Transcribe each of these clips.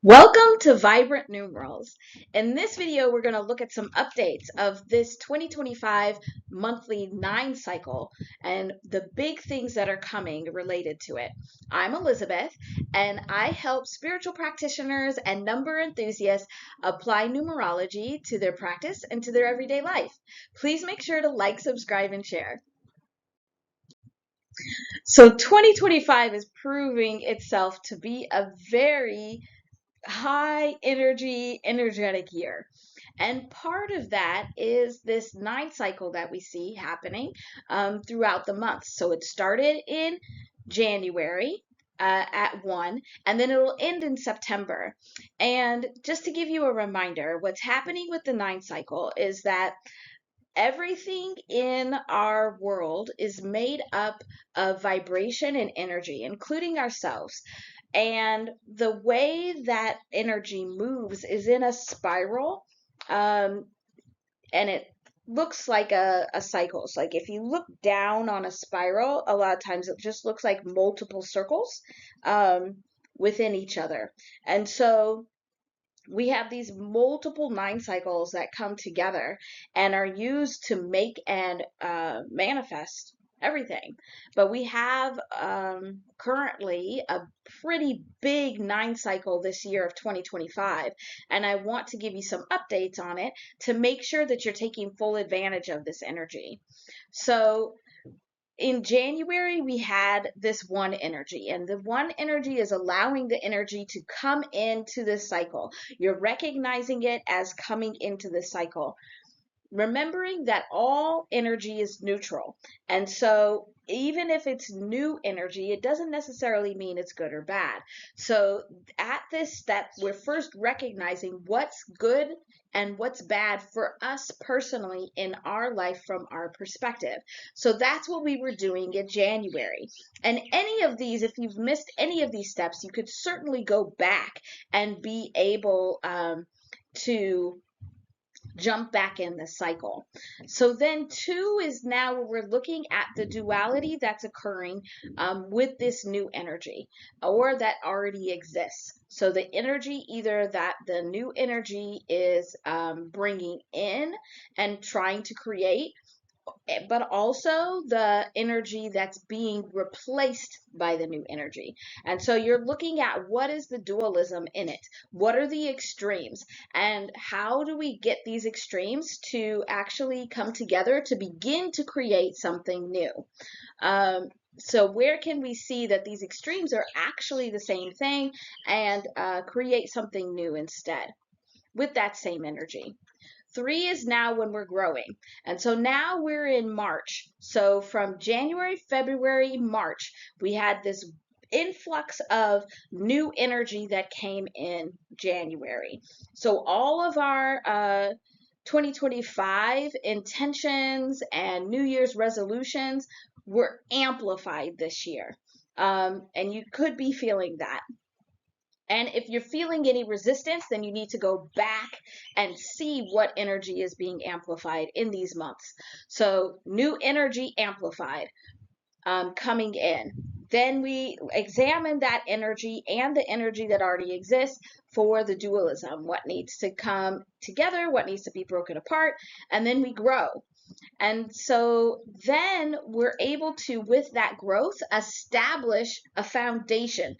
Welcome to Vibrant Numerals. In this video, we're going to look at some updates of this 2025 monthly 9 cycle and the big things that are coming related to it. I'm Elizabeth, and I help spiritual practitioners and number enthusiasts apply numerology to their practice and to their everyday life. Please make sure to like, subscribe, and share. So 2025 is proving itself to be a very high energy, energetic year. And part of that is this 9 cycle that we see happening throughout the months. So it started in January at 1, and then it'll end in September. And just to give you a reminder, what's happening with the 9 cycle is that everything in our world is made up of vibration and energy, including ourselves. And the way that energy moves is in a spiral, and it looks like a cycle. So like if you look down on a spiral, a lot of times it just looks like multiple circles within each other. And so we have these multiple 9 cycles that come together and are used to make and manifest everything. But we have currently a pretty big 9 cycle this year of 2025, and I want to give you some updates on it to make sure that you're taking full advantage of this energy. So in January, we had this one energy, and the one energy is allowing the energy to come into this cycle. You're recognizing it as coming into the cycle, remembering that all energy is neutral. And so even if it's new energy, it doesn't necessarily mean it's good or bad. So at this step, we're first recognizing what's good and what's bad for us personally in our life from our perspective. So that's what we were doing in January. And any of these, if you've missed any of these steps, you could certainly go back and be able to jump back in the cycle. So then 2 is now where we're looking at the duality that's occurring with this new energy or that already exists. So the energy, either that the new energy is bringing in and trying to create, but also the energy that's being replaced by the new energy. And so you're looking at what is the dualism in it? What are the extremes? And how do we get these extremes to actually come together to begin to create something new? So where can we see that these extremes are actually the same thing and create something new instead with that same energy? 3 is now when we're growing. And so now we're in March. So from January, February, March, we had this influx of new energy that came in January. So all of our 2025 intentions and New Year's resolutions were amplified this year. And you could be feeling that. And if you're feeling any resistance, then you need to go back and see what energy is being amplified in these months. So new energy amplified coming in. Then we examine that energy and the energy that already exists for the dualism. What needs to come together, what needs to be broken apart, and then we grow. And so then we're able to, with that growth, establish a foundation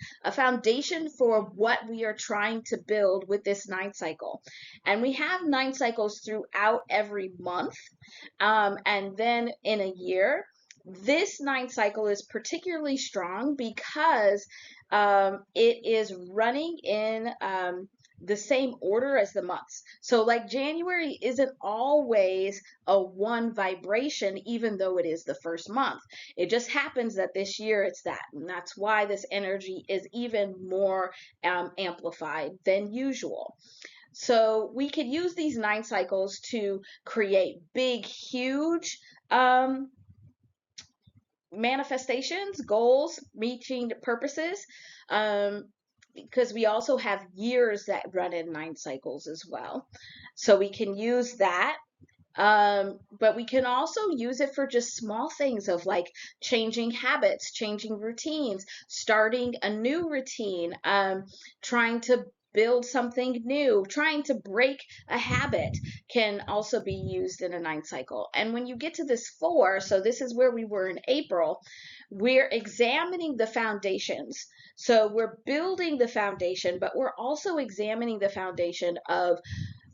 for what we are trying to build with this 9 cycle. And we have 9 cycles throughout every month. And then in a year, this 9 cycle is particularly strong because it is running in the same order as the months. So like January isn't always a 1 vibration, even though it is the first month. It just happens that this year it's that. And that's why this energy is even more amplified than usual. So we could use these 9 cycles to create big, huge manifestations, goals, reaching purposes. Because we also have years that run in 9 cycles as well. So we can use that. But we can also use it for just small things of like changing habits, changing routines, starting a new routine, trying to build something new, trying to break a habit can also be used in a 9 cycle. And when you get to this 4, so this is where we were in April, we're examining the foundations. So we're building the foundation, but we're also examining the foundation of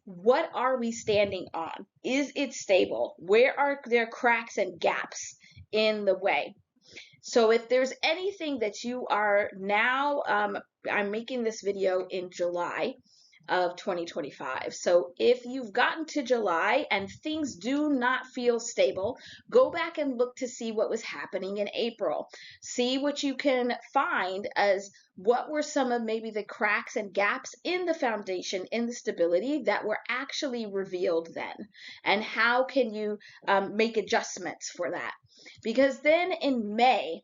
what are we standing on? Is it stable? Where are there cracks and gaps in the way? So if there's anything that you are now, I'm making this video in July of 2025. So if you've gotten to July and things do not feel stable, go back and look to see what was happening in April. See what you can find as what were some of maybe the cracks and gaps in the foundation, in the stability that were actually revealed then, and how can you make adjustments for that. Because then in May,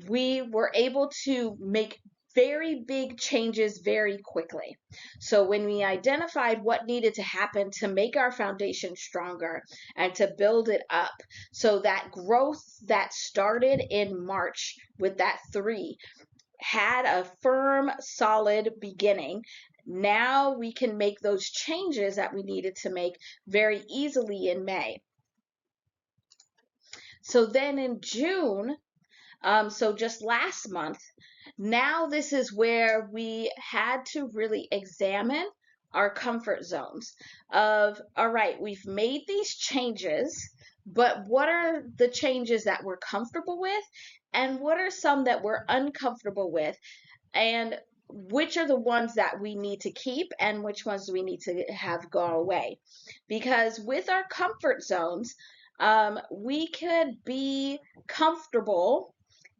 we were able to make very big changes very quickly. So when we identified what needed to happen to make our foundation stronger and to build it up, so that growth that started in March with that 3 had a firm, solid beginning. Now we can make those changes that we needed to make very easily in May. So then in June, so just last month, now this is where we had to really examine our comfort zones of, all right, we've made these changes, but what are the changes that we're comfortable with? And what are some that we're uncomfortable with? And which are the ones that we need to keep and which ones do we need to have go away? Because with our comfort zones, we could be comfortable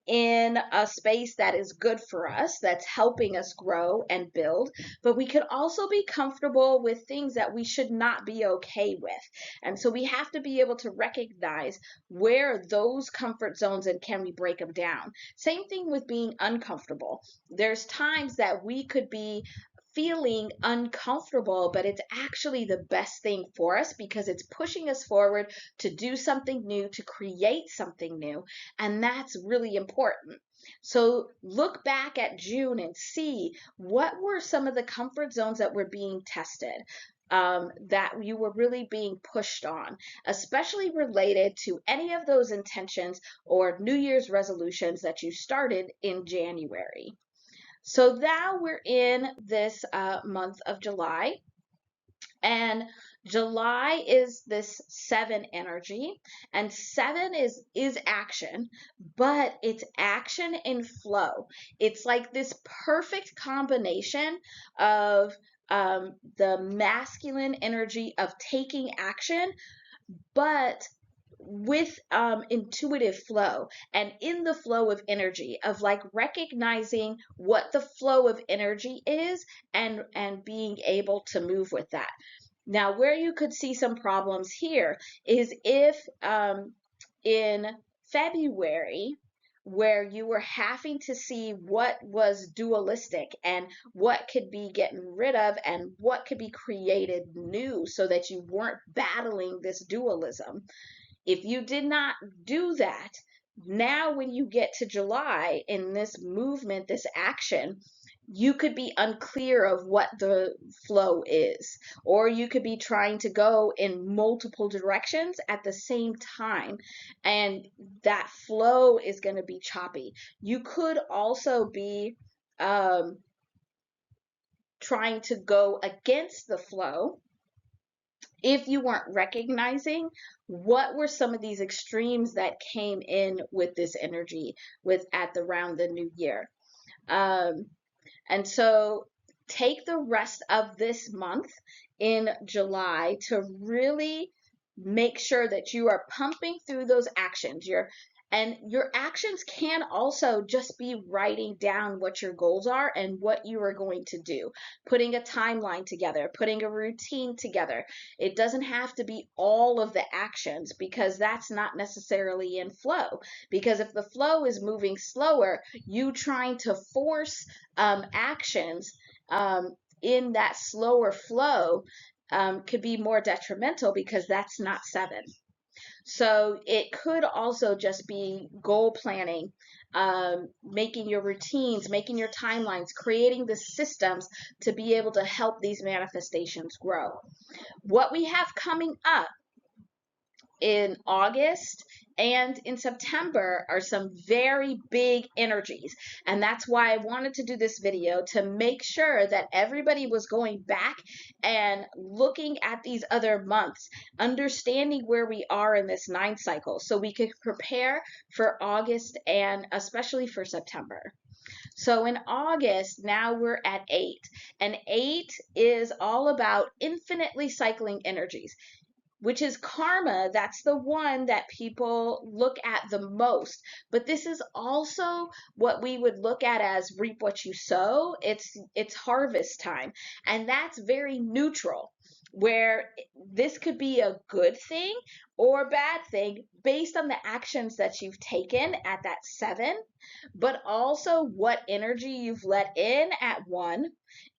in a space that is good for us, that's helping us grow and build, but we could also be comfortable with things that we should not be okay with. And so we have to be able to recognize where those comfort zones and can we break them down. Same thing with being uncomfortable. There's times that we could be feeling uncomfortable, but it's actually the best thing for us because it's pushing us forward to do something new, to create something new, and that's really important. So look back at June and see what were some of the comfort zones that were being tested. That you were really being pushed on, especially related to any of those intentions or New Year's resolutions that you started in January. So now we're in this month of July, and July is this 7 energy, and 7 is action, but it's action in flow. It's like this perfect combination of the masculine energy of taking action, but with intuitive flow and in the flow of energy of like recognizing what the flow of energy is and being able to move with that. Now where you could see some problems here is if in February, where you were having to see what was dualistic and what could be getting rid of and what could be created new so that you weren't battling this dualism. If you did not do that, now when you get to July in this movement, this action, you could be unclear of what the flow is, or you could be trying to go in multiple directions at the same time, and that flow is going to be choppy. You could also be trying to go against the flow if you weren't recognizing what were some of these extremes that came in with this energy with at around the new year. And so take the rest of this month in July to really make sure that you are pumping through those actions. And your actions can also just be writing down what your goals are and what you are going to do, putting a timeline together, putting a routine together. It doesn't have to be all of the actions because that's not necessarily in flow. Because if the flow is moving slower, you trying to force actions in that slower flow could be more detrimental because that's not 7. So it could also just be goal planning making your routines, making your timelines, creating the systems to be able to help these manifestations grow. What we have coming up in August and in September are some very big energies. And that's why I wanted to do this video, to make sure that everybody was going back and looking at these other months, understanding where we are in this 9 cycle so we could prepare for August and especially for September. So in August, now we're at 8, and 8 is all about infinitely cycling energies, which is karma. That's the one that people look at the most. But this is also what we would look at as reap what you sow. It's harvest time. And that's very neutral, where this could be a good thing or a bad thing based on the actions that you've taken at that 7, but also what energy you've let in at 1.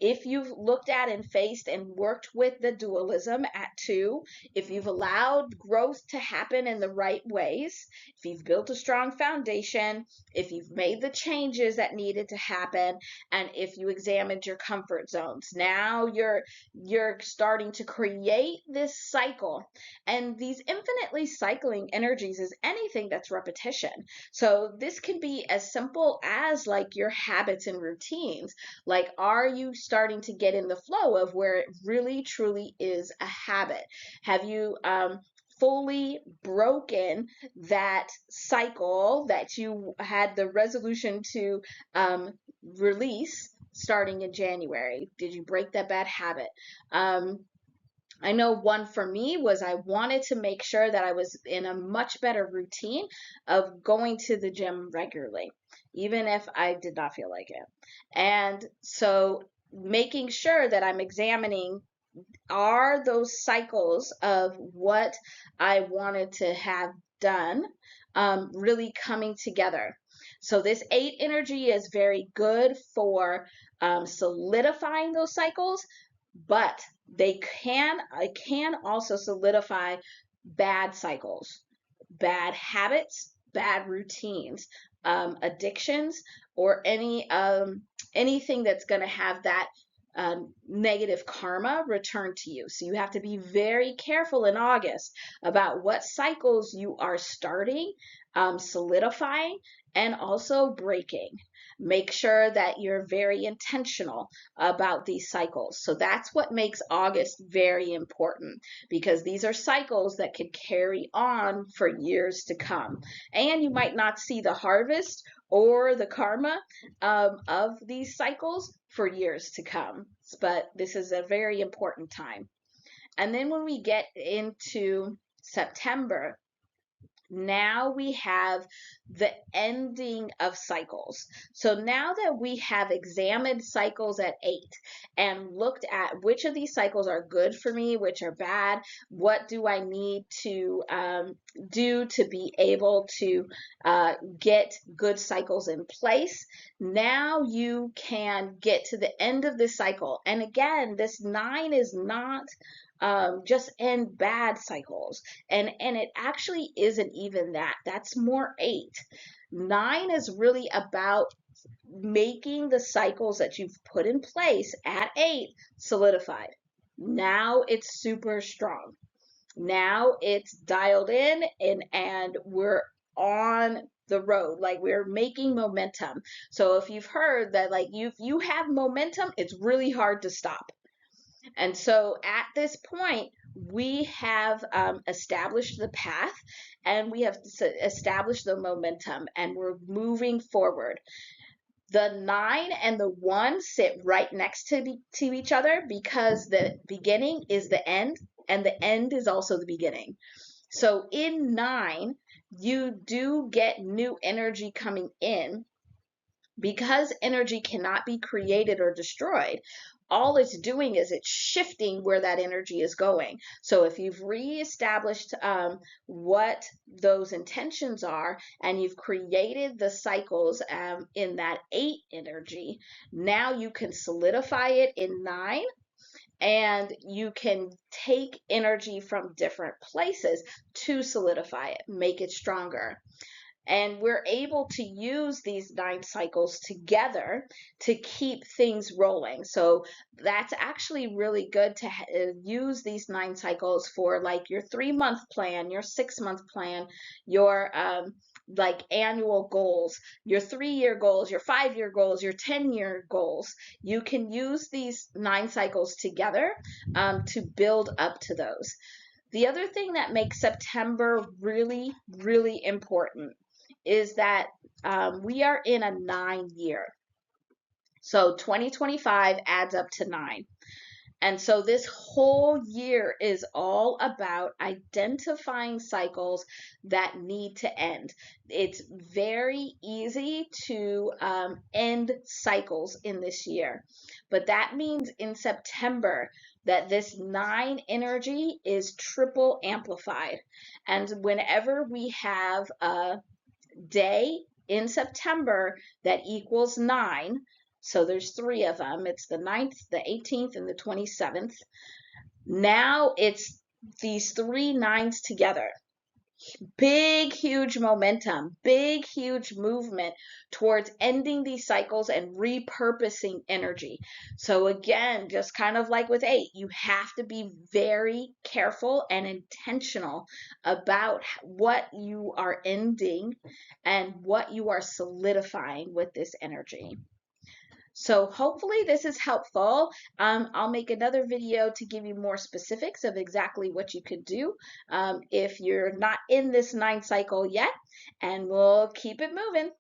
If you've looked at and faced and worked with the dualism at 2, if you've allowed growth to happen in the right ways, if you've built a strong foundation, if you've made the changes that needed to happen, and if you examined your comfort zones. Now you're starting to create this cycle. And these infinitely cycling energies is anything that's repetition. So this can be as simple as like your habits and routines. Like, are you starting to get in the flow of where it really truly is a habit? Have you fully broken that cycle that you had the resolution to release starting in January? Did you break that bad habit? I know one for me was I wanted to make sure that I was in a much better routine of going to the gym regularly, even if I did not feel like it. And so making sure that I'm examining, are those cycles of what I wanted to have done really coming together? So this 8 energy is very good for solidifying those cycles, but I can also solidify bad cycles, bad habits, bad routines, addictions, or anything that's going to have that negative karma return to you. So you have to be very careful in August about what cycles you are starting, solidifying, and also breaking. Make sure that you're very intentional about these cycles. So that's what makes August very important, because these are cycles that could carry on for years to come. And you might not see the harvest or the karma of these cycles for years to come. But this is a very important time. And then when we get into September, now we have the ending of cycles. So now that we have examined cycles at 8 and looked at which of these cycles are good for me, which are bad, what do I need to do to be able to get good cycles in place, now you can get to the end of this cycle. And again, this 9 is not just end bad cycles. And it actually isn't even that. That's more 8. 9 is really about making the cycles that you've put in place at 8 solidified. Now it's super strong. Now it's dialed in, and we're on the road. Like, we're making momentum. So if you've heard that, like, if you have momentum, it's really hard to stop. And so at this point, we have established the path, and we have established the momentum, and we're moving forward. The 9 and the 1 sit right next to each other, because the beginning is the end, and the end is also the beginning. So in 9, you do get new energy coming in. Because energy cannot be created or destroyed, all it's doing is it's shifting where that energy is going. So if you've reestablished what those intentions are, and you've created the cycles in that 8 energy, now you can solidify it in 9, and you can take energy from different places to solidify it, make it stronger. And we're able to use these 9 cycles together to keep things rolling. So that's actually really good to use these 9 cycles for like your 3-month plan, your 6-month plan, your like annual goals, your 3-year goals, your 5-year goals, your 10-year goals. You can use these 9 cycles together to build up to those. The other thing that makes September really, really important is that we are in a 9 year. So 2025 adds up to 9. And so this whole year is all about identifying cycles that need to end. It's very easy to end cycles in this year, but that means in September that this 9 energy is triple amplified. And whenever we have a day in September that equals 9, so there's 3 of them. It's the 9th, the 18th, and the 27th. Now it's these 3 9s together. Big, huge momentum, big, huge movement towards ending these cycles and repurposing energy. So again, just kind of like with 8, you have to be very careful and intentional about what you are ending and what you are solidifying with this energy. So hopefully this is helpful. I'll make another video to give you more specifics of exactly what you could do if you're not in this 9 cycle yet, and we'll keep it moving.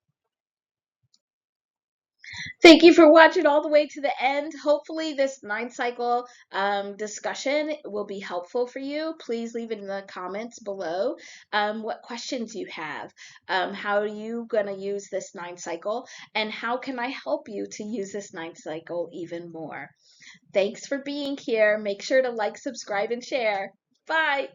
Thank you for watching all the way to the end. Hopefully this 9 cycle discussion will be helpful for you. Please leave it in the comments below what questions you have. How are you going to use this 9 cycle? And how can I help you to use this 9 cycle even more? Thanks for being here. Make sure to like, subscribe, and share. Bye.